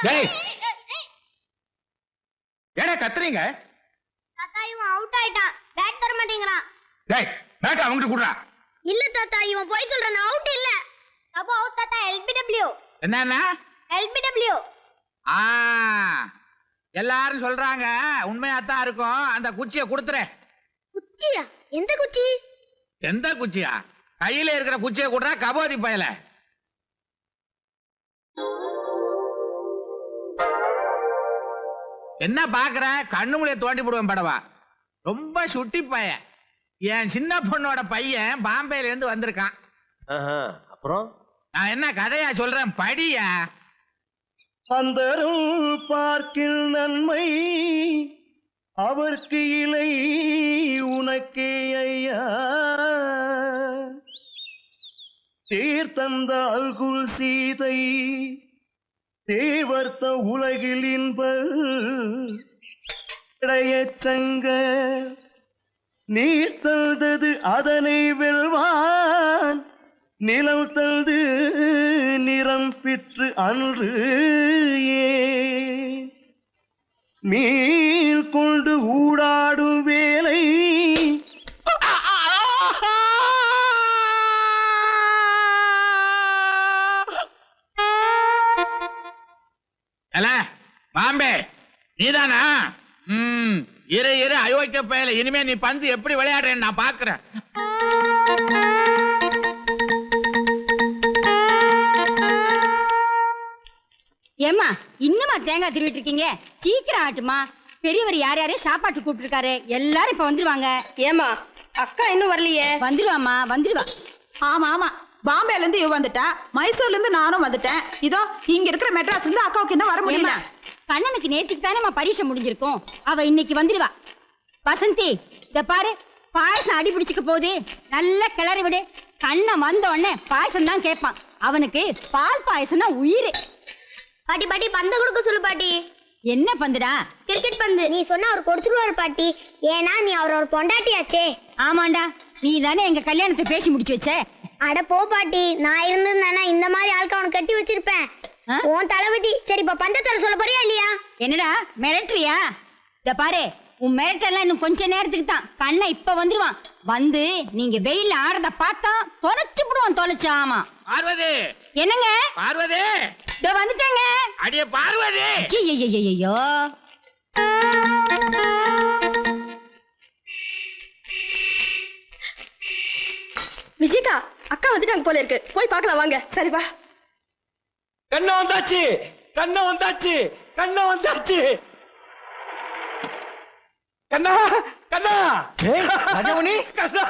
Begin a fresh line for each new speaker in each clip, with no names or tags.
டேய் ஏடா கத்துறீங்க?
தாத்தா இவன் அவுட் ஆயிட்டான். பேட் தர மாட்டேங்கறான்.
டேய் பேட் அவங்கிட்ட குடுறா.
இல்ல தாத்தா இவன் போய் சொல்றான் அவுட் இல்ல. அப்ப அவுட் தாத்தா. LBW.
என்னன்னா?
LBW.
எல்லாரும் சொல்றாங்க உண்மையாத்தான் இருக்கும். அந்த குச்சியை கொடுத்துறேன்.
குச்சியா? எந்த குச்சி?
எந்த குச்சியா? கையில இருக்கிற குச்சியை கொடுறா கபோதி பயல. என்ன பாக்குற? கண்ணு மூலையை தோண்டி போடுவேன் படவா. ரொம்ப சுட்டி பையன். என் சின்ன பொண்ணோட பையன் பாம்பேல இருந்து வந்திருக்கான்.
அப்புறம்
நான் என்ன கதையா சொல்றேன் படியா.
அந்தரும் பார்க்கில் நன்மை அவர்க்கு இலை உனக்கே ஐயா தேர்தந்த அல்குல் சீதை தேவர்த்த உலகில் இன்படைய நீர் தந்தது அதனை வெல்வான் நிலம் தந்து நிறம் பெற்று அன்று மீள் கொண்டு ஊடாடும் வேலை
பாம்பே நீதானா? இரு இரு அயோக்கிய பயல. இனிமே நீ பந்து எப்படி விளையாடுறேன்னு நான் பாக்குறேன்.
ஏமா இன்னுமா தேங்காய் திருவிட்டு இருக்கீங்க? சீக்கிரம் ஆட்டுமா. பெரியவர் யார் யாரையும் சாப்பாட்டு கூப்பிட்டு இருக்காரு. எல்லாரும் இப்ப வந்துருவாங்க.
ஏமா அக்கா இன்னும் வரலையே?
வந்துருவாமா வந்துருவா.
ஆமா ஆமா பாம்பேல இருந்து இவ வந்துட்டா. மைசூர்ல இருந்து நானும் வந்துட்டேன். இதோ இங்க இருக்கிற மெட்ராஸ்ல இருந்து அக்காவுக்கு இன்னும் வர முடியல.
கண்ணனுக்கு நேற்றுக்கு தானே பரீட்சை முடிஞ்சிருக்கும். அவ இன்னைக்கு வந்துருவா. வசந்தி இத பாரு, பாயசம் அடி பிடிச்சுக்க போகுது. நல்லா கிளறி விடு. கண்ணன் வந்த உடனே பாயசம் தான் கேட்பான். அவனுக்கு பால் பாயசம்னா உயிர்.
பாட்டி பாட்டி பந்து கொடுக்க சொல்லு பாட்டி.
என்ன பந்துடா?
கிரிக்கெட் பந்து. நீ சொன்னா அவர் கொடுத்துருவாரு பாட்டி. ஏன்னா நீ அவரோட பொண்டாட்டியாச்சே.
ஆமாண்டா, நீ தானே எங்க கல்யாணத்தை பேசி முடிச்சு வச்ச.
அட போ பாட்டி, நான் இருந்திருந்தேன்னா இந்த மாதிரி ஆளுக்கு அவனை கட்டி வச்சிருப்பேன். உன் தளபதி. சரி இப்ப பந்தத்தர சொல்ல போறியா இல்லையா?
என்னடா மிரட்டுறியா? இத பாரு, உன் மிரட்டெல்லாம் இன்னும் கொஞ்ச நேரத்துக்கு தான். கண்ணை இப்ப வந்துருவான். வந்து நீங்க வெயில ஆடுறத பார்த்தா தொலைச்சு விடுவான். தொலைச்சாமா.
பார்வதி
என்னங்க?
பார்வதி
இதோ வந்துட்டேங்க.
அடியே பார்வதி.
ஐயோ
விஜயகா அக்கா வந்துட்டாங்க போல இருக்கு. போய் பார்க்கலாம் வாங்க. சரி வா.
கண்ணா வந்தாச்சு, கண்ணா வந்தாச்சு, கண்ணா வந்தாச்சு. கண்ணா கண்ணா ராஜமணி கண்ணா.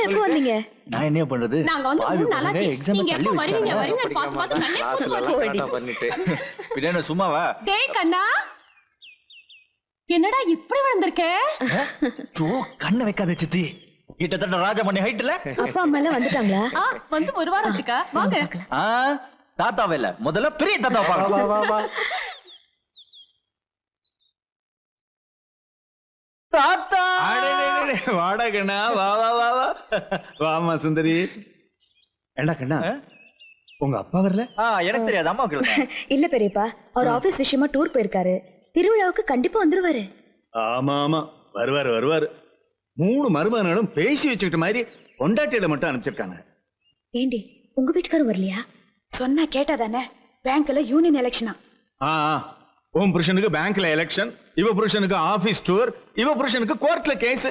எப்போ வந்தீங்க?
நான் என்ன பண்றது?
நாங்க வந்து 3 நாளாச்சு. நீங்க எப்போ வருவீங்க வருவீங்க பாத்து பாத்து கண்ணே பண்ணிட்டு.
பின்ன சும்மாவா?
டேய் கண்ணா, என்னடா இப்படி வந்திருக்க?
ஜோ கண்ண வைக்காத சித்தி. கிட்டத்தட்ட ராஜமணி ஹைட்ல.
அப்பா அம்மா எல்லாம் வந்துட்டாங்களா? வந்து ஒரு வாரம் ஆச்சுக்கா. வாங்க.
தாத்தாவே இல்ல, முதல்ல பெரிய தாத்தா பாக்கலாம். வா வா தாத்தா.
வாடா கண்ணா, வா வா வா வா. வாமா சுந்தரி. ஏண்டா கண்ணா, உங்க அப்பா வரல?
எனக்கு தெரியாது, அம்மா கேளுங்க.
இல்ல பெரியப்பா, அவர் ஆபீஸ் விஷயமா டூர் போயிருக்காரு. திருவிழாவுக்கு கண்டிப்பா வந்துருவாரு.
ஆமா ஆமா வருவாரு வருவாரு. 3 மருமகனும் பேசி வச்சுக்கிட்ட மாதிரி பொண்டாட்டியில மட்டும் அனுப்பிச்சிருக்காங்க.
ஏண்டி உங்க வீட்டுக்காரர் வரலையா? சொன்னா கேட்டாதானே. பேங்க்ல யூனியன் எலெக்ஷனா?
உன் புருஷனுக்கு பேங்க்ல எலெக்ஷன், இவ புருஷனுக்கு ஆபீஸ் டூர், இவ புருஷனுக்கு கோர்ட்ல கேஸ்.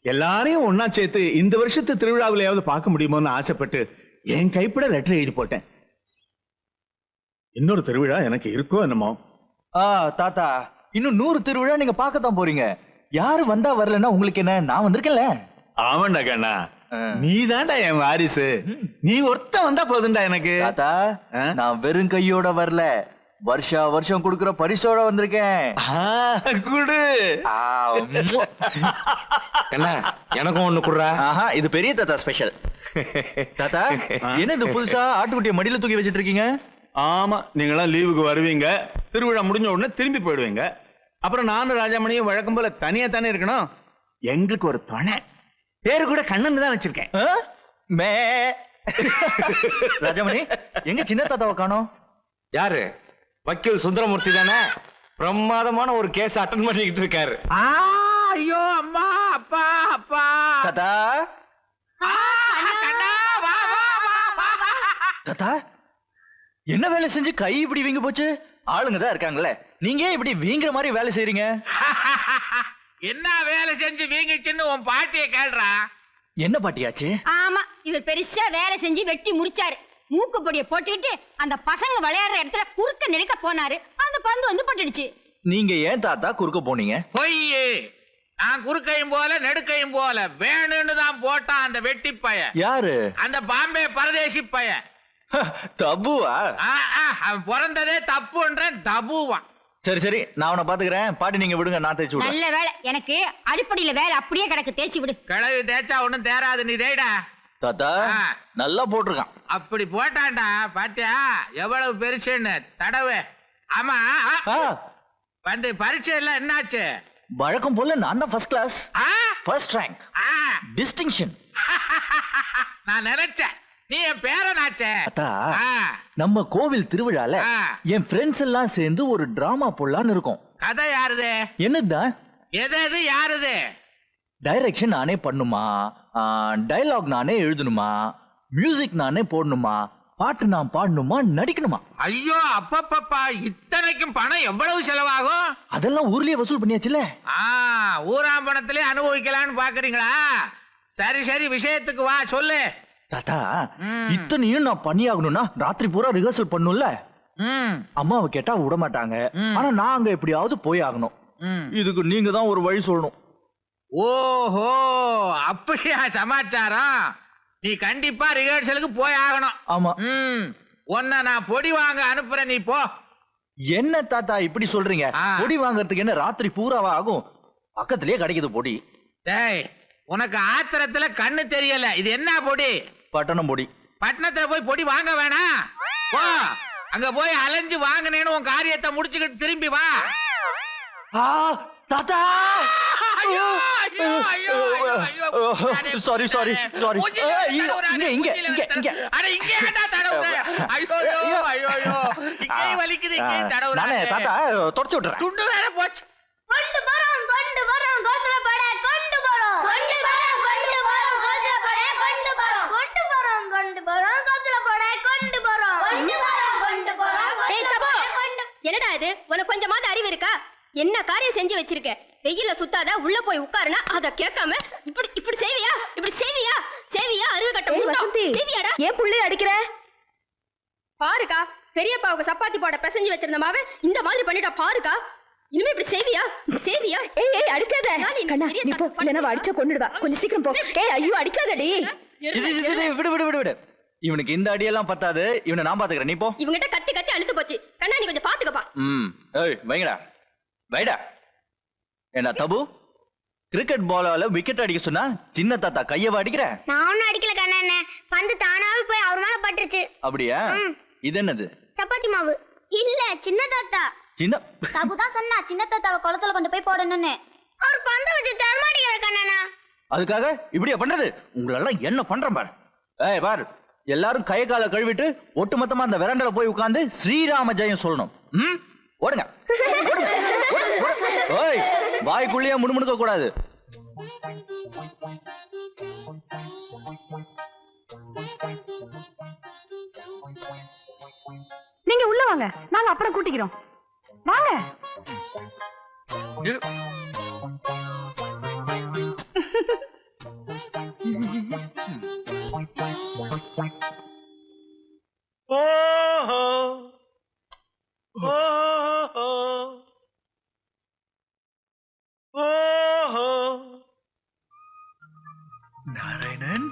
எல்லாரையும் ஒன்னா சேர்த்து இந்த வருஷத்து திருவிழாவிலையாவது பார்க்க முடியுமோன்னு ஆசைப்பட்டு என் கைப்பட லெட்டர் எழுதி போட்டேன். இன்னொரு திருவிழா எனக்கு இருக்கோ என்னமோ.
தாத்தா இன்னும் 100 திருவிழா நீங்க பார்க்கத்தான் போறீங்க. யாரு வந்தா வரலன்னா உங்களுக்கு என்ன? நான் வந்திருக்கேன்ல.
ஆமாண்டா கண்ணா, நீ தான்டா என் வாரிசு. நீ ஒருத்த வந்தா போதுண்டா எனக்கு.
தாத்தா நான் வெறும் கையோட வரல, வருஷா வருஷம் குடுக்குற பரிசோட வந்திருக்கேன்.
குடு.
கண்ணா எனக்கும் ஒண்ணு குடுறா.
இது பெரிய தாத்தா ஸ்பெஷல். தாத்தா என்ன இது புதுசா ஆட்டுக்குட்டிய மடியில தூக்கி வச்சிட்டு இருக்கீங்க?
ஆமா, நீங்களாம் லீவுக்கு வருவீங்க, திருவிழா முடிஞ்ச உடனே திரும்பி போயிடுவீங்க. அப்புறம் நானும் ராஜாமணியும் வழக்கம் போல தனியா தானே இருக்கணும். எங்களுக்கு ஒரு துணை. பேரு கூட கண்ணன் தான் வச்சிருக்கேன்.
ராஜமணி எங்க சின்ன தாத்தாவை காணோம்?
யாரு? வக்கீல் சுந்தரமூர்த்தி தானே? பிரமாதமான ஒரு கேஸ் அட்டன் பண்ணிக்கிட்டு இருக்காரு.
ஐயோ அம்மா அப்பா அப்பா
தாத்தா
கண்ணா, வா, வா, வா, வா, வா.
தாத்தா என்ன வேலை செஞ்சு கை இப்படி வீங்க போச்சு? ஆளுங்க தான் இருக்காங்கல்ல, நீங்க ஏன் இப்படி வீங்குற மாதிரி வேலை செய்றீங்க?
என்ன வேலை செஞ்சு வீங்கிச்சுன்னு உன் பாட்டியை கேள்றா.
என்ன பாட்டியாச்சு?
ஆமா, இவர் பெருசா வேலை செஞ்சு வெட்டி முடிச்சாரு. மூக்கு பொடியை போட்டுக்கிட்டு அந்த பசங்க விளையாடுற இடத்துல குறுக்க நெருக்க போனாரு. அந்த பந்து வந்து பட்டுடுச்சு.
நீங்க ஏன் தாத்தா குறுக்க போனீங்க?
பொய்யே, நான் குறுக்கையும் போல நெடுக்கையும் போல வேணும்னு தான் போட்டான் அந்த வெட்டி பைய.
யாரு?
அந்த பாம்பே பரதேசி பைய.
தபுவா?
அவன் பிறந்ததே தப்புன்றேன், தபுவான்.
சரி சரி, நான் அவனை பாத்துக்கிறேன். பாட்டி நீங்க விடுங்க, நான் தேய்ச்சி விடுறேன்.
நல்ல வேலை, எனக்கு அடிப்படையில வேலை அப்படியே கிடக்கு, தேய்ச்சி விடு.
கிழவி தேய்ச்சா ஒண்ணும் தேராது, நீ தேய்டா.
தாத்தா நல்லா போட்டிருக்கான்.
அப்படி போட்டான்டா, பாத்தியா எவ்வளவு பெருசுன்னு தடவை. ஆமா, வந்து பரீட்சை எல்லாம் என்னாச்சு?
வழக்கம் போல நான் தான் ஃபர்ஸ்ட் கிளாஸ்,
ஆ?
ஃபர்ஸ்ட் ரேங்க்,
ஆ.
டிஸ்டிங்ஷன்.
நான் நினைச்சேன் நீ என் பேரனாச்சே.
தாத்தா
ஆ.
நம்ம கோவில் திருவிழால
ஆ.
என் ஃப்ரெண்ட்ஸ் எல்லாம் சேர்ந்து ஒரு டிராமா போடலான்னு இருக்கோம்.
கதை யாருது?
என்னதுதான்?
எது யாருது?
டைரக்ஷன் நானே பண்ணுமா, டயலாக் நானே எழுதணுமா, மியூசிக் நானே போடணுமா, பாட்டு நான் பாடணுமா, நடிக்கணுமா?
ஐயோ அப்பப்பப்பா, இத்தனைக்கும் பணம் எவ்வளவு செலவாகும்?
அதெல்லாம் ஊர்லயே வசூல் பண்ணியாச்சுல.
ஊராம்பணத்திலே அனுபவிக்கலான்னு பாக்குறீங்களா? சரி சரி, விஷயத்துக்கு வா, சொல்லு.
தாத்தா இத்தனையும் நான் பண்ணியாகணும்னா ராத்திரி பூரா ரிஹர்சல் பண்ணும்ல. அம்மாவை கேட்டா விட மாட்டாங்க. ஆனா நான் அங்க எப்படியாவது போய் ஆகணும். இதுக்கு நீங்க தான் ஒரு வழி சொல்லணும்.
ஓஹோ, அப்படியா சமாச்சாரம்? நீ கண்டிப்பா ரிஹர்சலுக்கு போய் ஆகணும்.
ஆமா.
உன்னை நான் பொடி வாங்க அனுப்புறேன், நீ போ.
என்ன தாத்தா இப்படி சொல்றீங்க? பொடி வாங்கறதுக்கு என்ன ராத்திரி பூராவா ஆகும்? பக்கத்திலேயே கிடைக்குது பொடி.
டேய், உனக்கு ஆத்திரத்துல கண்ணு தெரியல. இது என்ன பொடி?
பட்டணம் பொடி.
பட்டணத்துல போய் பொடி வாங்க வேணாம், போ. அங்க போய் அலைஞ்சு வாங்கினேன்னு உன் காரியத்தை முடிச்சுக்கிட்டு திரும்பி வா.
தாத்தா சாரி சாரி சாரி. இங்க இங்க இங்க இங்க.
அட இங்க ஏன்டா தடவுற? ஐயோ ஐயோ ஐயோ, இங்கே வலிக்குது, இங்கே தடவுற.
நானே தாத்தா தொடச்சு விட்டுறேன்.
துண்டு வேற போச்சு.
கொண்டு வரோம் கோத்துல பட கொண்டு வரோம் கோத்துல பட கொண்டு வரோம்.
ஏய் தபோ, என்னடா இது? உனக்கு கொஞ்சமாவது அறிவு இருக்கா? என்ன காரியம் செஞ்சு வச்சிருக்க? வெயில்ல சுத்தாத, உள்ள போய் உட்காருனா அத கேட்காம இப்படி இப்படி செய்வியா? இப்படி செய்வியா? அறிவு கட்ட செய்வியாடா?
ஏன் புள்ளைய அடிக்கிற?
பாருக்கா, பெரியப்பாவுக்கு சப்பாத்தி போட பிசைஞ்சு வச்சிருந்த மாவை இந்த மாதிரி பண்ணிட்டா பாருக்கா. இனிமே இப்படி செய்வியா?
ஏய் அடிக்காத கண்ணா, நீ போ, இல்லனா அடிச்சா கொன்னுடுவா. கொஞ்சம் சீக்கிரம் போ. ஏய் ஐயோ அடிக்காதடி.
விடு விடு விடு விடு. இவனுக்கு இந்த அடியெல்லாம் பத்தாது. இவனை நான் பாத்துக்கிறேன், நீ போ.
இவங்கிட்ட கத்தி அழுத்து போச்சு. கண்ணா நீ கொஞ்சம் பாத்துக்கப்பா.
ஏய் வைங்கடா வைடா. என்ன தபு, கிரிக்கெட் பாலால விக்கெட் அடிக்க சொன்னா சின்ன தாத்தா கையவா அடிக்கிற?
நான் ஒன்னும் அடிக்கல கண்ணா, பந்து தானாவே போய் அவர் மேல பட்டுருச்சு.
அப்படியா? இது என்னது?
சப்பாத்தி மாவு. இல்ல சின்ன தாத்தா.
சின்ன
தபு தான் சொன்னா சின்ன தாத்தாவை குளத்துல கொண்டு போய் போடணும்னு. அவர் பந்து வச்சு தரமாட்டேங்கிற கண்ணா.
அதுக்காக இப்படியா பண்றது? உங்களெல்லாம் என்ன பண்றேன் பாரு. ஏய் பாரு, எல்லாரும் கை கால கழுவிட்டு ஒட்டுமொத்தமா அந்த வெராண்டால போய் உட்கார்ந்து ஸ்ரீராம ஜெயம் சொல்லணும். ஓடுங்க. ஓய், வாய்க்குள்ளேயே முணுமுணுக்க கூடாது.
நீங்க உள்ள வாங்க, நாங்க அப்புறம் கூட்டிக்கிறோம். வாங்க.
நாராயணன்,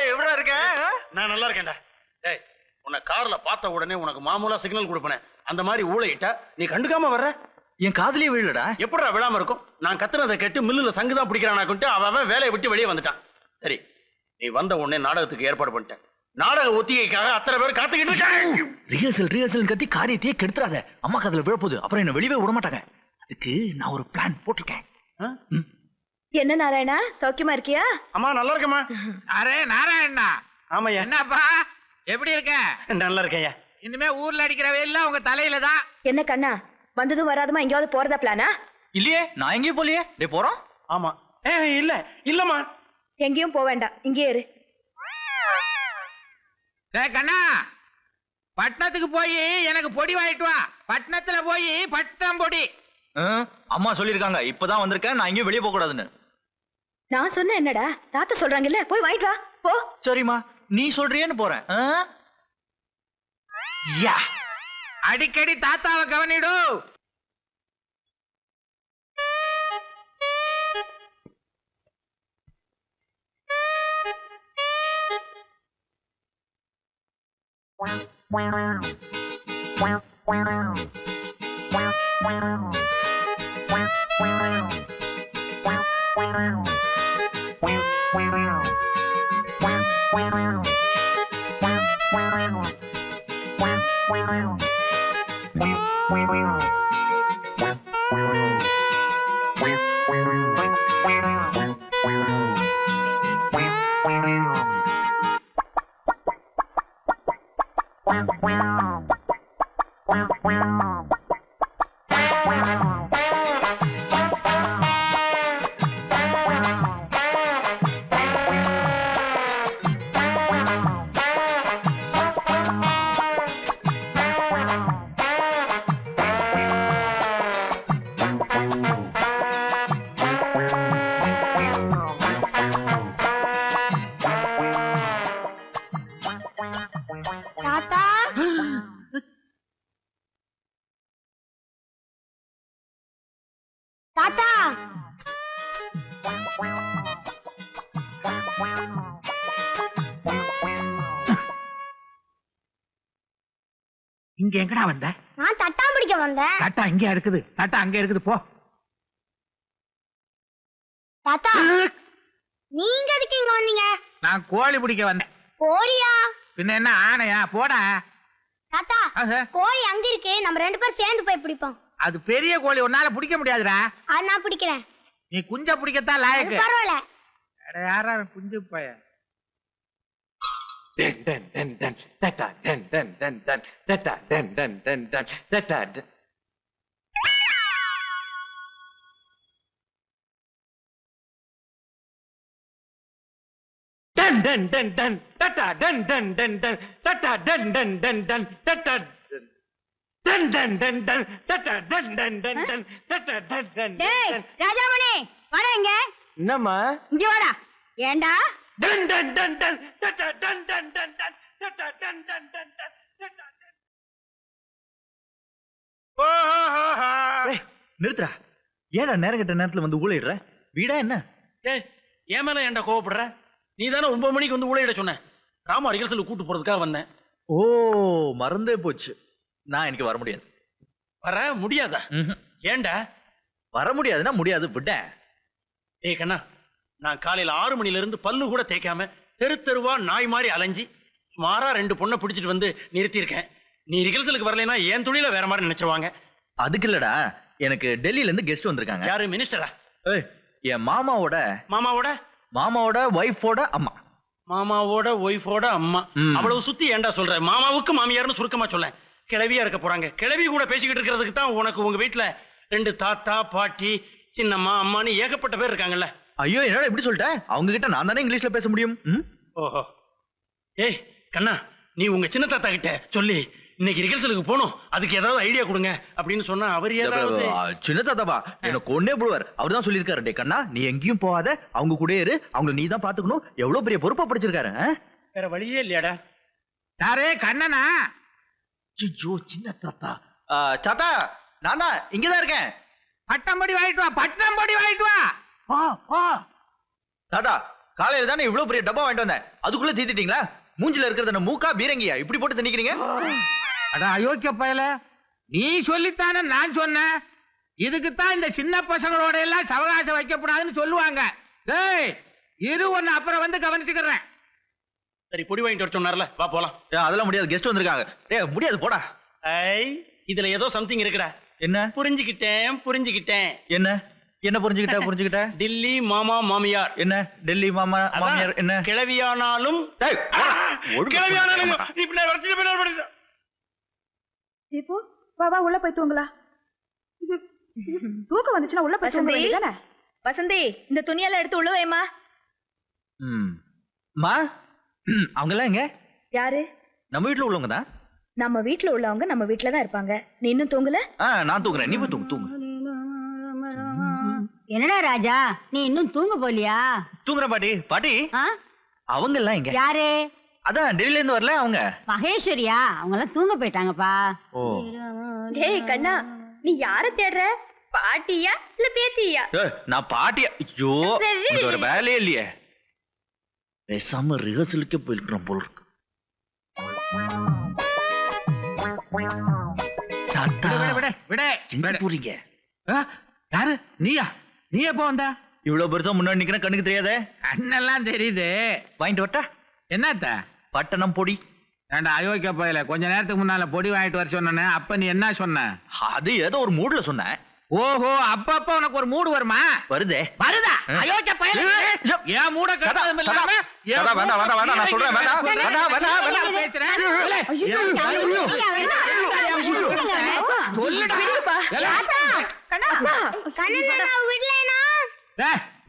எப்படா இருக்க?
நான் நல்லா இருக்கேன்டா. டேய், உன்னை கார்ல பார்த்த உடனே உனக்கு மாமூலா சிக்னல் கொடுப்பேன். அந்த மாதிரி ஊழையிட்டா நீ கண்டுக்காம வர்ற.
என் காதலியே விழலடா.
எப்படா விழாம இருக்கும்? நான் கத்துனதை கேட்டு மில்லுல சங்குதான் பிடிக்கிறானாக்குன்ட்டு அவன் வேலையை விட்டு வெளியே வந்துட்டான். சரி, நீ வந்த உடனே நாடகத்துக்கு ஏற்பாடு பண்ணிட்டேன். நாடக ஒத்திகைக்காக அத்தனை பேர் காத்துக்கிட்டு இருக்காங்க.
ரிஹர்சல் கத்தி காரியத்தையே கெடுத்துறாத. அம்மா காதுல விழப்போகுது, அப்புறம் என்ன வெளியே விட மாட்டாங்க. அதுக்கு நான் ஒரு பிளான் போட்டிருக்கேன்.
என்ன நாராயணா, சௌக்கியமா இருக்கியா?
அம்மா நல்லா இருக்கம்மா.
அரே நாராயணா.
ஆமாய்யா.
என்னப்பா எப்படி இருக்க?
நல்லா இருக்கேயா.
இனிமே ஊர்ல அடிக்கிற வெயில்ல உங்க தலையில தான்.
என்ன கண்ணா, வந்ததும் வராதமா எங்கேயாவது போறதா பிளானா?
இல்லையே, நான் எங்கேயும் போலியே. டே போறோம்.
ஆமா. இல்லம்மா.
எங்கேயும் போக வேண்டாம், இங்கே இரு.
கண்ணா, பட்டணத்துக்கு போய் எனக்கு பொடி வாங்கிட்டு வா. பட்டணத்துல போய் பட்டம் பொடி.
அம்மா சொல்லிருக்காங்க, இப்பதான் வந்திருக்கேன், நான் எங்கேயும் வெளியே போக கூடாதுன்னு.
நான் சொன்ன என்னடா, தாத்தா சொல்றாங்கல்ல, போய் வாங்கிட்டு வா போ.
சரிம்மா, நீ சொல்றியேன்னு போறேன்.
அடிக்கடி தாத்தாவை கவனிடு.
தாத்தா தாத்தா
இங்க எங்கடா வந்த?
நான் தட்டா பிடிக்க வந்தேன்.
தட்டா இங்க இருக்குது, தட்டா அங்க இருக்குது, போ.
தாத்தா நீங்க எதுக்கு இங்க வந்தீங்க?
நான் கோழி பிடிக்க வந்தேன்.
கோழியா?
பின்ன என்ன ஆனையா? போடா.
தாத்தா கோழி அங்க இருக்கு, நம்ம 2 பேரும் சேர்ந்து போய் பிடிப்போம்.
அது பெரிய கோழி, உன்னால பிடிக்க முடியாதுடா.
அது நான் பிடிக்கிறேன்.
நீ குஞ்ச பிடிக்கத்தான் லாயக்கு.
பரவாயில்ல.
யாரா குஞ்சு பைய?
ராஜாமணி வரேங்க.
என்னம்மா?
இங்க வாடா. ஏண்டா
நிறுத்துறா. ஏடா நேரம் கட்ட நேரத்துல வந்து ஊழிடுற? வீடா என்ன?
ஏன் மேல ஏன்டா கோவப்படுற? நீ தானே 9 மணிக்கு வந்து ஊழையிட சொன்ன. ராமா ரிகர்சல் கூட்டு போறதுக்காக வந்தேன்.
ஓ, மறந்தே போச்சு. நான் இன்னைக்கு வர முடியாது.
வர முடியாதா? ஏன்டா?
வர முடியாதுன்னா முடியாது, விட.
ஏய் கண்ணா, நான் காலையில 6 மணில இருந்து பல்லு கூட தேய்க்காம தெரு தெருவா நாய் மாதிரி அலைஞ்சி சுமாரா 2 பொண்ணை பிடிச்சிட்டு வந்து நிறுத்தியிருக்கேன். நீ ரிகர்சலுக்கு வரலைன்னா என் துணியில வேற மாதிரி நினைச்சிருவாங்க.
அதுக்கு இல்லடா, எனக்கு டெல்லியில இருந்து கெஸ்ட் வந்திருக்காங்க.
யாரு? மினிஸ்டரா?
என் மாமாவோட ஒய்ஃபோட அம்மா.
மாமாவோட ஒய்ஃபோட அம்மா. அவ்வளவு சுத்தி ஏன்டா சொல்ற? மாமாவுக்கு மாமியார்னு சுருக்கமா சொல்ல. கிழவியா இருக்க போறாங்க. கிழவி கூட பேசிக்கிட்டு இருக்கிறதுக்கு தான் உனக்கு உங்க வீட்டுல 2 தாத்தா பாட்டி சின்னம்மா அம்மான்னு ஏகப்பட்ட பேர் இருக்காங்கல்ல.
ஐயோ, என்னடா இப்படி சொல்லிட்ட? அவங்க கிட்ட நான் தானே இங்கிலீஷ்ல பேச முடியும்.
ஓஹோ. ஏய் கண்ணா, நீ உங்க சின்ன தாத்தா கிட்ட சொல்லி இன்னைக்கு ரிகர்சலுக்கு போகணும், அதுக்கு ஏதாவது ஐடியா கொடுங்க அப்படின்னு சொன்னா அவர் ஏதாவது.
சின்ன தாத்தாவா எனக்கு ஒன்னே போடுவார். அவர் தான் சொல்லியிருக்காரு, டே கண்ணா நீ எங்கேயும் போகாத, அவங்க கூட இரு, அவங்க நீ தான் பாத்துக்கணும். எவ்வளவு பெரிய பொறுப்பா படிச்சிருக்காரு.
வேற வழியே இல்லையாடா?
யாரே? கண்ணனா?
ஐயோ, சின்ன தாத்தா. தாத்தா நான் தான் இங்கதான் இருக்கேன்.
பட்டம் பொடி வாங்கிட்டு வா, பட்டம் பொடி வாங்கிட்டு வா.
தாத்தா காலையில தானே இவ்வளவு பெரிய டப்பா வாங்கிட்டு வந்தேன், அதுக்குள்ள தீத்திட்டீங்களா? மூஞ்சில இருக்கிறது என்ன மூக்கா பீரங்கியா இப்படி போட்டு திணிக்கிறீங்க?
அட அயோக்கிய பயல, நீ சொல்லித்தானே நான் சொன்னேன். இதுக்குத்தான் இந்த சின்ன பசங்களோட எல்லாம் சவகாசம் வைக்கப்படாதுன்னு சொல்லுவாங்க. டேய் இரு, ஒன்னு அப்புறம் வந்து கவனிச்சுக்கிறேன்.
சரி, பொடி வாங்கிட்டு வர சொன்னார்ல, வா போலாம்.
அதெல்லாம் முடியாது, கெஸ்ட் வந்திருக்காங்க. முடியாது, போடா.
இதுல ஏதோ சம்திங் இருக்குடா.
என்ன
புரிஞ்சுக்கிட்டேன்
என்ன என்ன புரிஞ்சுக்கிட்ட
டில்லி மாமா மாமியார்
என்ன டெல்லி மாமா மாமியார் என்ன
கிளவியானாலும்
இப்போ வா வா உள்ள போய் தூங்கலா. தூக்கம் வந்துச்சுன்னா உள்ள போய் தூங்க வேண்டியதானே?
வசந்தி இந்த துணியெல்லாம் எடுத்து உள்ள வைமா.
மா அவங்க எல்லாம் எங்க?
யாரு?
நம்ம வீட்டுல உள்ளவங்க தான்.
நம்ம வீட்டுல உள்ளவங்க நம்ம வீட்டுல தான் இருப்பாங்க. நீ இன்னும் தூங்கல?
நான் தூங்குறேன், நீ போய் தூங்கு.
என்னடா ராஜா நீ இன்னும் தூங்க போலியா?
தூங்குற பாட்டி அவங்க எல்லாம் எங்க?
யாரு?
அதான் டெல்லில இருந்து வரல அவங்க.
மகேஸ்வரியா? அவங்க எல்லாம் தூங்க போயிட்டாங்கப்பா.
ஓ
டேய் கண்ணா, நீ யார தேடுற? பாட்டியா இல்ல பேத்தியா?
நான் பாட்டியா? ஐயோ ஒரு வேலையே இல்லையே. பேசாம ரிஹர்சலுக்கே போயிருக்கிறோம் போல இருக்கு. போறீங்க
யாரு? நீயா? நீ எப்போ வந்த?
இவ்வளவு பெருசா முன்னாடி நிக்கிற கண்ணுக்கு தெரியாதே?
கண்ணெல்லாம் தெரியுது.
வாங்கிட்டு வரட்டா?
என்னத்த?
பட்டணம் பொடி.
ஏண்டா அயோக்கிய போயில கொஞ்ச நேரத்துக்கு முன்னால பொடி வாங்கிட்டு வர சொன்ன. அப்ப நீ என்ன சொன்ன?
அது ஏதோ ஒரு மூட்ல சொன்னேன்.
ஓஹோ, அப்பப்ப உனக்கு ஒரு மூடு வருமா?
வருதே.
வருதா? அயோக்கிய போயில ஏன் மூட கட்டதும் இல்லாம
நான் சொல்றேன்
பேசுறேன்.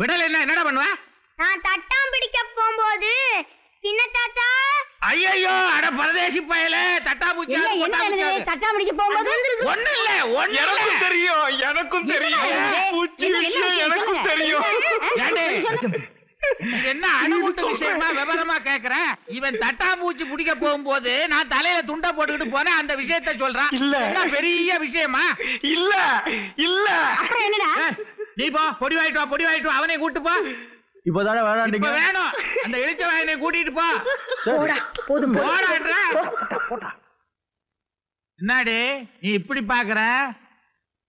விடல என்னடா பண்ணுவ?
நான் தட்டாம் பிடிக்க போகும்போது சின்ன தாத்தா
ஐயோ அட பரதேசி பயல தட்டா பூச்சி
தட்டா பிடிக்க போகும்போது
ஒண்ணு இல்ல
எனக்கும் தெரியும் பூச்சி விஷயம் எனக்கும் தெரியும்.
என்ன அனுபவ விஷயமா விவரமா கேக்குற? இவன் தட்டா பூச்சி பிடிக்க போகும்போது நான் தலையில துண்டை போட்டுக்கிட்டு போனேன், அந்த விஷயத்த சொல்றான். இல்ல பெரிய விஷயமா?
இல்ல
என்னடா
நீ போ பொடி வாங்கிட்டு வா, அவனை கூட்டு போ.
இப்பதானே வேணாம்
வேணும் அந்த இழிச்ச வாயனை கூட்டிட்டு போ.
போதும்
என்னடி நீ இப்படி பாக்குற?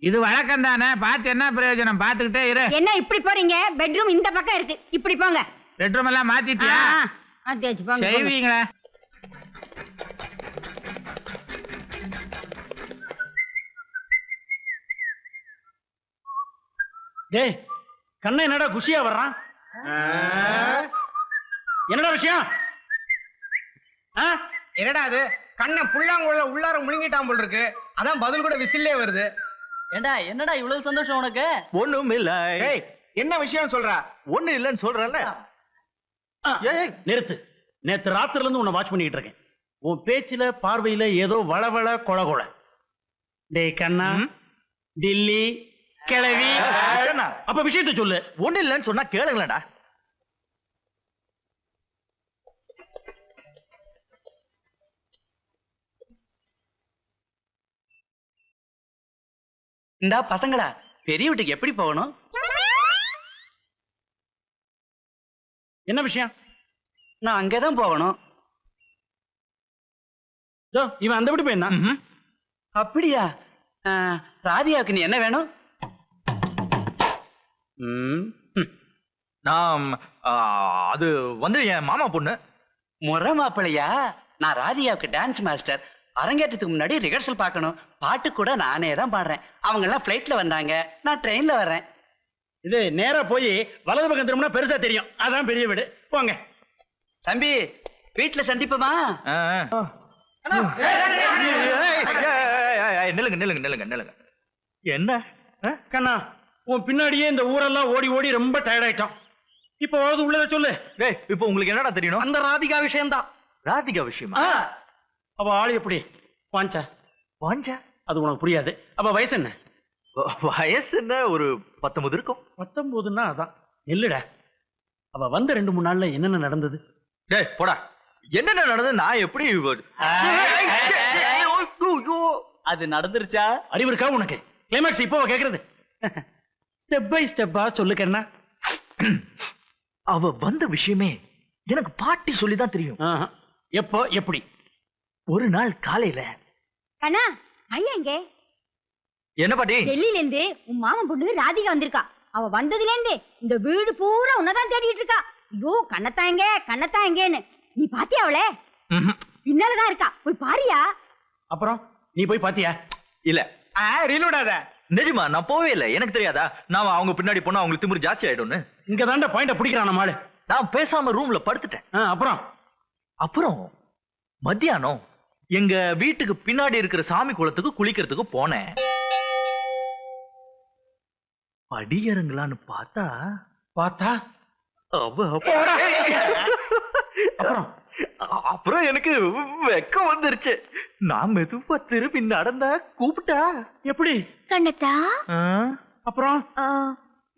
இது வழக்கம் தானே, பார்த்து என்ன பிரயோஜனம்? பாத்துக்கிட்டே இரு.
என்ன இப்படி போறீங்க? பெட்ரூம் இந்த பக்கம் இருக்கு, இப்படி போங்க.
பெட்ரூம் எல்லாம் மாத்திட்டியா?
மாத்தியாச்சு, போங்க.
செய்வீங்களா?
டேய் கண்ணா என்னடா குஷியா வர்றான்? என்னடா விஷயம்?
என்னடா அது? கண்ணை புள்ளாங்குள்ள உள்ளார முழுங்கிட்டான் போல் இருக்கு. அதான் பதில் கூட விசில்லே வருது.
ஏண்டா என்னடா இவ்வளவு சந்தோஷம் உனக்கு?
ஒண்ணும் இல்ல.
என்ன விஷயம் சொல்ற?
ஒண்ணு இல்லன்னு சொல்றல.
நிறுத்து. நேத்து ராத்திரில இருந்து உன்னை வாட்ச் பண்ணிட்டு இருக்கேன். உன் பேச்சுல பார்வையில ஏதோ வளவள கொள. டேய் கண்ணா, டில்லி கிளவி, அப்ப விஷயத்தை சொல்லு.
ஒண்ணு இல்லன்னு சொன்னா கேளுங்களேடா.
இந்தா பசங்களா, பெரிய வீட்டுக்கு எப்படி போகணும்?
என்ன விஷயம்?
நான் அங்கேதான் போகணும்.
இவன் அந்த வீட்டு போயிருந்தான்.
அப்படியா? ராதியாவுக்கு நீ என்ன வேணும்?
நான் அது வந்து என் மாமா பொண்ணு.
முறை மாப்பிள்ளையா? நான் ராதியாவுக்கு டான்ஸ் மாஸ்டர். அரங்கேற்றத்துக்கு முன்னாடி ரிஹர்சல் பார்க்கணும். பாட்டு கூட நானே தான் பாடுறேன். அவங்க எல்லாம் பிளைட்ல வந்தாங்க, நான் ட்ரெயின்ல வர்றேன்.
இது நேரா போய் வலது பக்கம் திரும்பினா பெருசா தெரியும். அதான் பெரிய வீடு. போங்க
தம்பி, வீட்டுல சந்திப்போமா?
நில்லுங்க. என்ன
கண்ணா, உன் பின்னாடியே இந்த ஊரெல்லாம் ஓடி ஓடி ரொம்ப டயர்ட் ஆயிட்டோம். இப்போ உள்ளத சொல்லு.
இப்போ உங்களுக்கு என்னடா தெரியணும்?
அந்த ராதிகா விஷயம்தான்.
ராதிகா விஷயமா?
அவ ஆளு எப்படி? வாஞ்சா அது உனக்கு புரியாது. அப்ப வயசு என்ன?
வயசு என்ன, ஒரு 19 இருக்கும்.
19ன்னா அதான் இல்லடா. அவ வந்த 2-3 நாள்ல என்னென்ன நடந்தது?
டேய் போடா, என்னென்ன நடந்தது? நான் எப்படி
அது நடந்துருச்சா?
அறிவு இருக்கா உனக்கு? கிளைமாக்ஸ் இப்போ கேக்குறது. ஸ்டெப் பை ஸ்டெப்பா சொல்லுக்கண்ணா.
அவ வந்த விஷயமே எனக்கு பாட்டி சொல்லிதான் தெரியும்.
எப்போ எப்படி?
ஒரு நாள் காலையில.
கண்ணா, ஐயா இங்க.
என்ன பாட்டி?
டெல்லியில இருந்து உன் மாமன் பொண்ணு ராதிகா வந்திருக்கா. அவ வந்ததுல இருந்து இந்த வீடு பூரா உன்னதான் தேடிட்டு இருக்கா. ஐயோ கண்ணத்தான் எங்கன்னு. நீ பாத்தியா அவளே?
ம்ஹும்.
பின்னாலதான் இருக்கா, போய் பாரியா.
அப்புறம் நீ போய் பாத்தியா?
இல்ல,
ரீலோடாத.
நிஜமா நான் போவே இல்லை. எனக்கு தெரியாதா நான் அவங்க பின்னாடி போனா அவங்களுக்கு திமிரு ஜாஸ்தி ஆயிடும்னு.
இங்க தாண்டா பாயிண்ட பிடிக்கிறான் நம்மளு.
நான் பேசாம ரூம்ல படுத்துட்டேன்.
அப்புறம்
மத்தியானம் எங்க வீட்டுக்கு பின்னாடி இருக்கிற சாமி குளத்துக்கு குளிக்கிறதுக்கு போனேன். படி இறங்கலான்னு பார்த்தா அப்புறம் எனக்கு வெக்கம் வந்துருச்சு. நான் மெதுவா திரும்பி நடந்த கூப்பிட்டா
எப்படி
கண்ணத்தா
அப்புறம்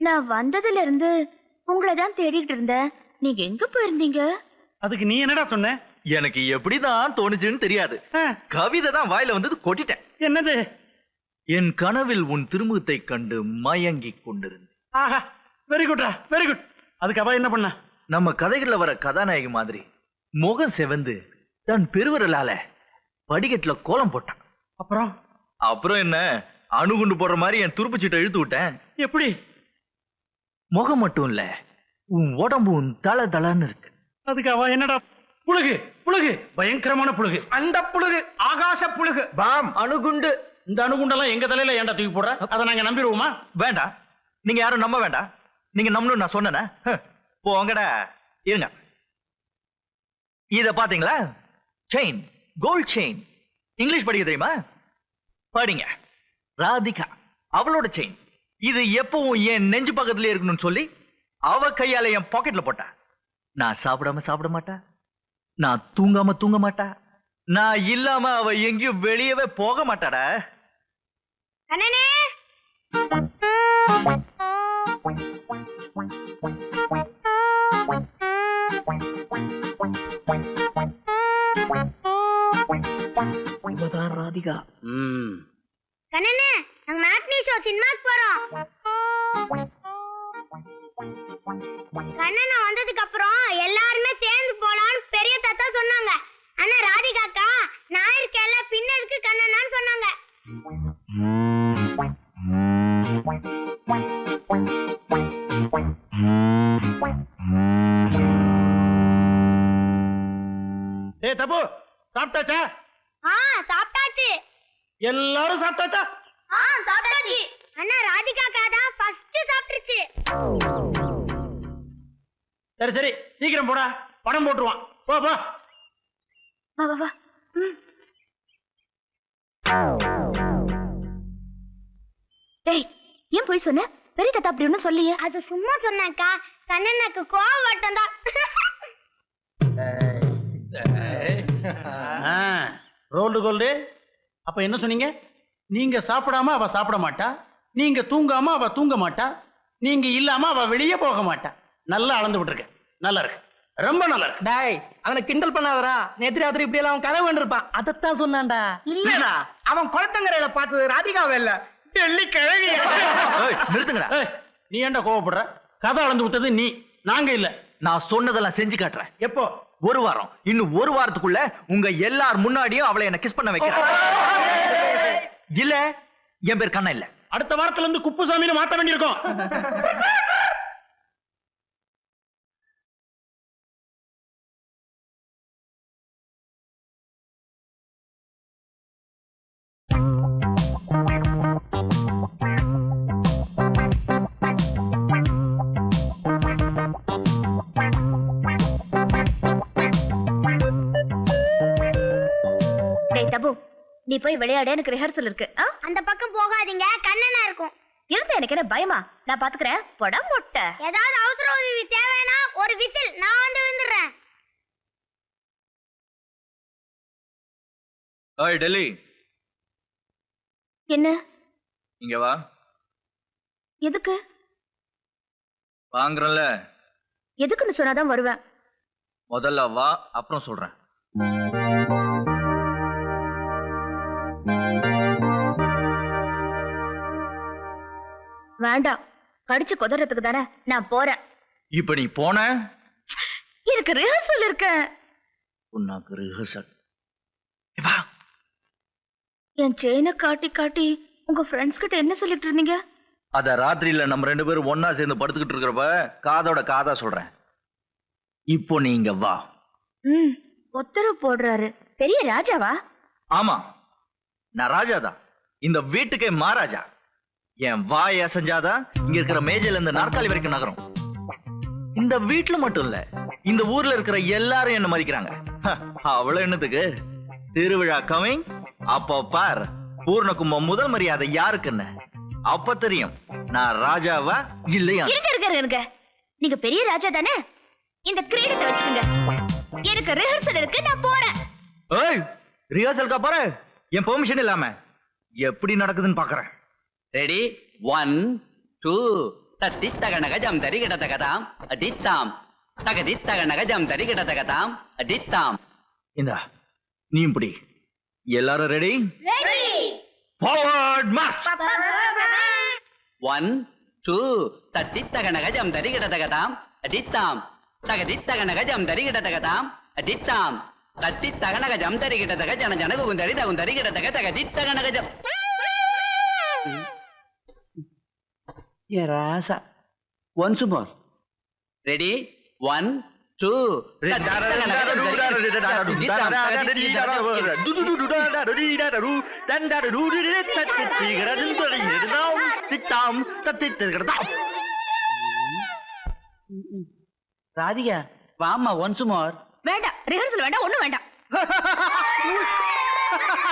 நான் வந்ததுல இருந்து உங்களை தான் தேடிட்டு இருந்தேன். நீங்க எங்க போயிருந்தீங்க?
அதுக்கு நீ என்னடா சொன்ன?
எனக்கு எப்படிதான் தோணுச்சுன்னு தெரியாது. கவிதை தான் வாயில வந்தது கொட்டிட்டேன்.
என்னது?
என் கனவில் உன் திருமுகத்தை கண்டு மயங்கி கொண்டிருந்தேன்.
ஆஹா வெரி குட்ரா வெரி குட். அதுக்கு அவ என்ன பண்ண?
நம்ம கதைகள்ல வர கதாநாயகி மாதிரி முகம் செவந்து தன் பெருவரலால படிக்கட்டுல கோலம் போட்டான். அப்புறம் என்ன அணுகுண்டு போடுற மாதிரி என் துருப்புச்சீட்டை இழுத்து விட்டேன்.
எப்படி?
முகம் மட்டும் இல்ல, உன் உடம்பும் தள தளன்னு இருக்கு.
அதுக்கு அவ என்னடா? புழுகு புழுகு, பயங்கரமான புழுகு.
அந்த புழுகு ஆகாச புழுகு. பாம்
அணுகுண்டு. இந்த அணுகுண்டெல்லாம் எங்க தலையில ஏன்டா தூக்கி போடுற? அதை நாங்க நம்பிடுவோமா?
வேண்டாம், நீங்க யாரும் நம்ப வேண்டாம். நீங்க நம்பணும் நான் சொன்னேனே. போங்கடா. இருங்க, இத பாத்தீங்களா? Chain, gold chain. இங்கிலீஷ் படிக்க தெரியுமா? படிங்க. ராதிகா, அவளோட செயின். இது எப்பவும் என் நெஞ்சு பக்கத்துல இருக்கணும்னு சொல்லி அவ கையால என் பாக்கெட்ல போட்டா. நான் சாப்பிடாம சாப்பிட மாட்டா, நான் தூங்காம தூங்க மாட்டா, நான் இல்லாம அவ எங்கேயும் வெளியவே போக மாட்டாடா.
கண்ணனே
ராதிகா.
கண்ணனே நாங்க மேட்னி ஷோ சினிமாக்கு போறோம். கண்ணனா வந்ததுக்கு அப்புறம் எல்லாருமே சேர்ந்து போலாம்னு பெரிய தாத்தா சொன்னாங்க. ஆனா ராதிகாக்கா நான் இருக்கேன்ல பின்ன இருக்கு கண்ணனான்னு சொன்னாங்க.
ஏய் தப்பு, சாப்பிட்டாச்சா?
சாப்பிட்டாச்சு.
எல்லாரும் சாப்பிட்டாச்சா?
சாப்பிட்டாச்சு. அண்ணா ராதிகாக்கா தான் ஃபர்ஸ்ட் சாப்பிட்டுருச்சு.
சரி சரி சீக்கிரம் போடா, படம் போட்டுருவான். போ போ.
வா வா வா. டேய், ஏன் போய் சொன்ன? பெரிய தாத்தா அப்படி ஒன்னும் சொல்லியே.
அது சும்மா சொன்னாக்கா, கண்ணனுக்கு கோவம் வட்டம் தான்.
Rolled gold. அப்ப என்ன சொன்னீங்க? நீங்க சாப்பிடாம அவ சாப்பிட மாட்டா, நீங்க தூங்காம அவ தூங்க மாட்டா, நீங்க இல்லாம அவ வெளியே போக மாட்டா. நல்லா அளந்து விட்டுருக்க. நல்லா இருக்கு, ரொம்ப நல்லா இருக்கு.
டேய், அவனை கிண்டல் பண்ணாதடா. நேத்து ராத்திரி இப்படி எல்லாம் அவன் கனவு கண்டிருப்பான். அதத்தான் சொன்னான்டா. இல்லடா, அவன் குளத்தங்கரையில பார்த்தது ராதிகாவை இல்ல, டெல்லி கிழவி.
நிறுத்துங்கடா.
நீ ஏன்டா கோவப்படுற? கதை அளந்து விட்டது நீ, நாங்க இல்ல.
நான் சொன்னதெல்லாம் செஞ்சு காட்டுறேன்.
எப்போ?
ஒரு வாரம். இன்னும் ஒரு வாரத்துக்குள்ள உங்க எல்லார் முன்னாடியும் அவளை என்ன கிஸ் பண்ண வைக்கிறேன். இல்ல, என் பேர் கண்ணா இல்ல.
அடுத்த வாரத்துல இருந்து குப்புசாமின்னு மாத்த வேண்டியிருக்கும்.
நீ போய் விளையாட, எனக்கு ரிஹர்சல் இருக்கு.
அந்த பக்கம் போகாதீங்க, கண்ணனா இருக்கும்.
இருந்தா எனக்கு என்ன பயமா? நான் பாத்துக்கிறேன். போடா மொட்டை.
ஏதாவது அவசர உதவி தேவைன்னா ஒரு விசில், நான் வந்து விழுந்துடுறேன்.
ஓய் டெல்லி,
என்ன?
இங்க வா.
எதுக்கு?
வாங்குறல.
எதுக்குன்னு சொன்னாதான் வருவேன்.
முதல்ல வா, அப்புறம் சொல்றேன்.
வேண்டாம், கடிச்சு கொதறதுக்கு தானே நான் போறேன்.
இப்ப நீ போன,
எனக்கு ரிஹர்சல் இருக்கு.
உனக்கு ரிஹர்சல்?
என் செயினை காட்டி காட்டி உங்க ஃப்ரெண்ட்ஸ் கிட்ட என்ன சொல்லிட்டு இருந்தீங்க?
அத ராத்திரியில நம்ம ரெண்டு பேரும் ஒன்னா சேர்ந்து படுத்துக்கிட்டு இருக்கிறப்ப காதோட காதா சொல்றேன். இப்போ நீங்க வா.
உத்தரவு போடுறாரு. பெரிய ராஜாவா?
ஆமா, நான் ராஜாதான். இந்த வீட்டுக்கே மகாராஜா. என் வாய் அசைஞ்சாதான் இங்க இருக்கிற மேஜையில இருந்து நாற்காலி வரைக்கும் நகரும். இந்த வீட்டுல மட்டும் இல்ல, இந்த ஊர்ல இருக்கிற எல்லாரும் என்ன மதிக்கிறாங்க. அவ்வளவு என்னத்துக்கு திருவிழா கமிங். அப்போ பார் பூர்ண கும்பம் முதல் மரியாதை யாருக்குன்னு அப்ப தெரியும் நான் ராஜாவா இல்லையா.
இருங்க நீங்க பெரிய ராஜா தானே, இந்த கிரீடத்தை வச்சுக்கோங்க. எனக்கு ரிஹர்சல் இருக்கு, நான் போறேன்.
ஏய், ரிஹர்சல்கா போற? என் பெர்மிஷன் இல்லாம எப்படி நடக்குதுன்னு பாக்குறேன்.
ரெடி 1 2 தத்தி தகனக ஜம் தரி கிடதகதாம் அதித்தாம் தகதி தகனக ஜம் தரி கிடதகதாம் அதித்தாம்.
இந்தா நீ இப்படி. எல்லாரும் ரெடி?
ரெடி.
Forward March.
1 2 தத்தி தகனக ஜம் தரி கிடதகதாம் அதித்தாம் தகதி தகனக ஜம் தரி கிடதகதாம் அதித்தாம் தத்தி தகனக ஜம் தரி கிடதக ஜன ஜனகு குந்தரி தகுந்தரி கிடதக தகதி தகனக ஜம். ராசா ஒன்ஸ் மோர். ரெடி 1 2 ராதிகா வாமா ஒன்ஸ் மோர்.
வேண்டாம், ரிஹர்சல் வேண்டாம், ஒண்ணும் வேண்டாம்.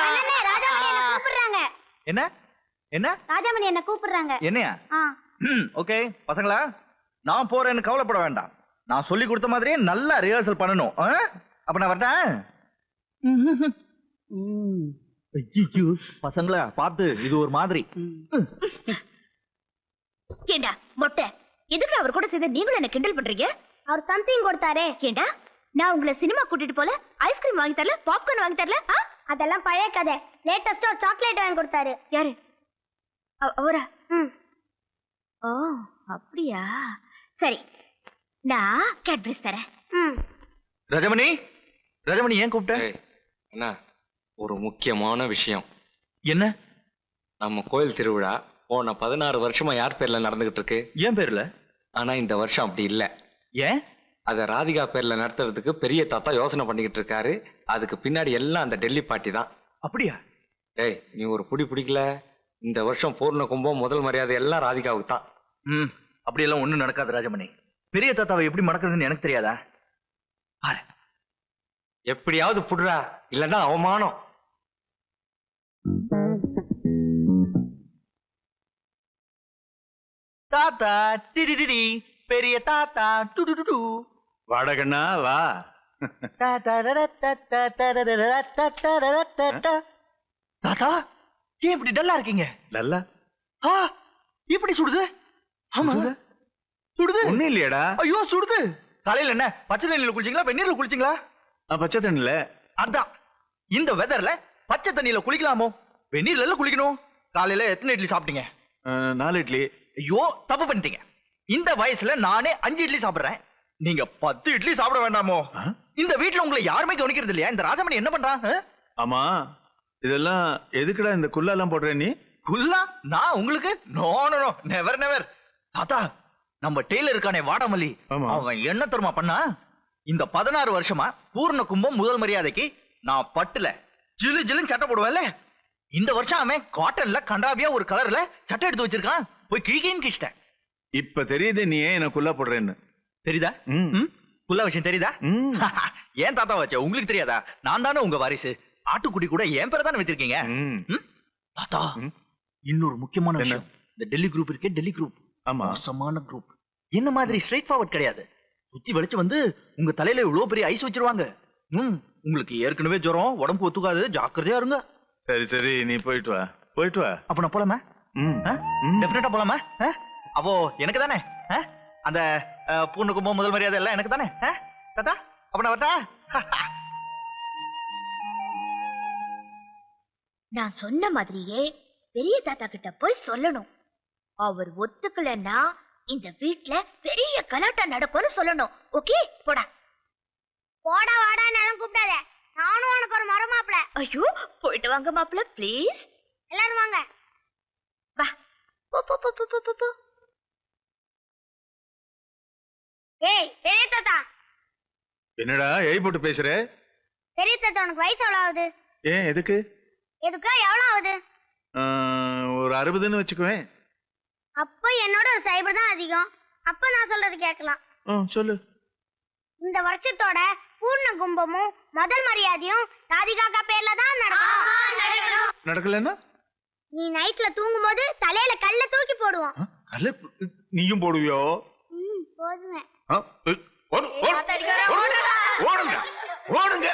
அண்ணே, ராஜாமணி என்ன கூப்பிடுறாங்க.
என்ன என்ன
ராஜாமணி என்ன கூப்பிடுறாங்க.
என்னையா?
ஆ.
ஓகே பசங்களா, நான் போறேன்னு கவலைப்பட வேண்டாம். நான் சொல்லி கொடுத்த மாதிரியே நல்லா ரிஹர்சல் பண்ணணும். அப்ப நான் வரட்டேன். ஐயோ பசங்களா பார்த்து, இது ஒரு மாதிரி.
ஏண்டா மொட்டை, எதுக்கு அவர் கூட சேர்ந்து நீங்களும் என்ன கிண்டல் பண்றீங்க?
அவர் சம்திங் கொடுத்தாரே.
ஏண்டா நான் உங்களை சினிமா கூட்டிட்டு போல, ஐஸ்கிரீம் வாங்கி தரல, பாப்கார்ன் வாங்கி தரல.
அதெல்லாம் பழைய கதை. லேட்டஸ்டா சாக்லேட் வாங்கி கொடுத்தாரு.
யாரு? அவரா? ஓ அப்படியா, சரி நான் கேட்பரிஸ் தரேன்.
ரஜமணி, ரஜமணி ஏன் கூப்பிட்ட?
என்ன ஒரு முக்கியமான விஷயம்.
என்ன?
நம்ம கோயில் திருவிழா போன 16 வருஷமா யார் பேர்ல நடந்துகிட்டு இருக்கு?
ஏன் பேர்ல?
ஆனா இந்த வருஷம் அப்படி இல்ல.
ஏன்?
அத ராதிகா பேர்ல நடத்துறதுக்கு பெரிய தாத்தா யோசனை பண்ணிக்கிட்டு இருக்காரு. அதுக்கு பின்னாடி எல்லாம் அந்த டெல்லி பாட்டி தான்.
அப்படியா?
டேய், நீ ஒரு புடி பிடிக்கல. இந்த வருஷம் பூர்ண கும்பம் முதல் மரியாதை எல்லாம் ராதிகாவுக்கு தான்.
அப்படியெல்லாம் ஒண்ணும் நடக்காது ராஜமணி. பெரிய தாத்தாவை எப்படி மடக்கிறதுன்னு எனக்கு தெரியாதா? பாரு,
எப்படியாவது புடுறா, இல்லன்னா அவமானம்.
தாத்தா டிடிடி, பெரிய தாத்தா டுடுடு.
வாடகண்ணா வா.
தாத்தா ஏன் இப்படி டல்லா இருக்கீங்க?
டல்லா?
எப்படி சுடுது? ஆமா சுடுது.
ஒண்ணும் இல்லையடா.
ஐயோ சுடுது. காலையில என்ன பச்சை தண்ணியில குளிச்சீங்களா வெந்நீர்ல குளிச்சீங்களா?
பச்சை தண்ணில.
அதான் இந்த வெதர்ல பச்சை தண்ணியில குளிக்கலாமோ? வெந்நீர்ல குளிக்கணும். காலையில எத்தனை இட்லி சாப்பிட்டீங்க?
4 இட்லி.
ஐயோ தப்பு பண்ணிட்டீங்க. இந்த வயசுல நானே 5 இட்லி சாப்பிடுறேன். நீங்க 10 இட்லி சாப்பிட வேண்டாமோ? இந்த வீட்டுல உங்களை யாருமே கவனிக்கிறது இல்லையா? இந்த ராஜமணி என்ன பண்றான்?
ஆமா, இதெல்லாம் எதுக்குடா இந்த குல்லா எல்லாம் போடுற நீ?
குல்லா? நான் உங்களுக்கு? No no no, never never. தாத்தா, நம்ம டெய்லர் இருக்கானே வாடாமல்லி, அவன் என்ன தருமா பண்ணா? இந்த 16 வருஷமா பூர்ண கும்பம் முதல் மரியாதைக்கு நான் பட்டுல ஜிலு ஜிலுன்னு சட்டை போடுவேன்ல, இந்த வருஷம் அவன் காட்டன்ல கண்டாபியா ஒரு கலர்ல சட்டை எடுத்து வச்சிருக்கான். போய் கிழிக்கேன்னு கிழிச்சிட்டேன்.
இப்ப தெரியுது நீ ஏன் என்ன குல்லா போடுறேன்னு.
தெரியுதா? குல்லா விஷயம் தெரியுதா? ஏன் தாத்தா வச்ச உங்களுக்கு தெரியாதா? நான் தானே உங்க வாரிசு. ஆட்டுக்குடி கூட என் பேரை தானே வச்சிருக்கீங்க. தாத்தா, இன்னொரு முக்கியமான விஷயம். இந்த டெல்லி குரூப் இருக்கே, டெல்லி குரூப் மோசமான குரூப். என்ன மாதிரி ஸ்ட்ரைட் ஃபார்வர்ட் கிடையாது. சுத்தி வளைச்சு வந்து உங்க தலையில இவ்வளவு பெரிய ஐஸ் வச்சிருவாங்க. உங்களுக்கு ஏற்கனவே ஜுரம், உடம்பு ஒத்துக்காது, ஜாக்கிரதையா இருங்க.
சரி சரி, நீ போயிட்டு வா, போயிட்டு வா.
அப்ப நான் போலாமா? டெஃபினட்டா போலாமா? அப்போ எனக்கு தானே அந்த பூர்ண கும்பம் முதல் மரியாதை எல்லாம் எனக்கு தானே தாத்தா? அப்ப நான் வரட்டா?
நான் சொன்ன மாதிரியே பெரிய தாத்தா கிட்ட போய் சொல்லணும். அவர் ஒத்துக்கலன்னா இந்த வீட்ல பெரிய கலாட்டா நடக்கும்னு சொல்லணும். ஓகே, போடா.
போடா வாடா நானும் கூப்பிடாத. நானும் உனக்கு ஒரு மரம் மாப்பிள.
ஐயோ, போயிட்டு வாங்க மாப்பிள ப்ளீஸ்.
எல்லாரும் வாங்க.
வா, போ போ போ போ போ போ.
ஏய் பெரிய தாத்தா.
என்னடா ஏய் போட்டு பேசுற?
பெரிய தாத்தா, உனக்கு வயசு எவ்வளவு ஆகுது?
ஏன் எதுக்கு?
எதுக்கு எவ்வளவு ஆகுது?
ஒரு 60ன்னு வச்சுக்குவேன்.
அப்ப என்னோட ஒரு சைபர் தான் அதிகம். அப்ப நான் சொல்றது கேட்கலாம்.
சொல்லு.
இந்த வருஷத்தோட பூர்ண கும்பமும் முதல் மரியாதையும் ராதிகாக்கா பேர்ல தான் நடக்கும்.
நடக்கலன்னா
நீ நைட்ல தூங்கும் போது தலையில கல்ல தூக்கி போடுவோம்.
கல்ல நீயும் போடுவியோ?
போடுவேன்.
ஓடுங்க ஓடுங்க.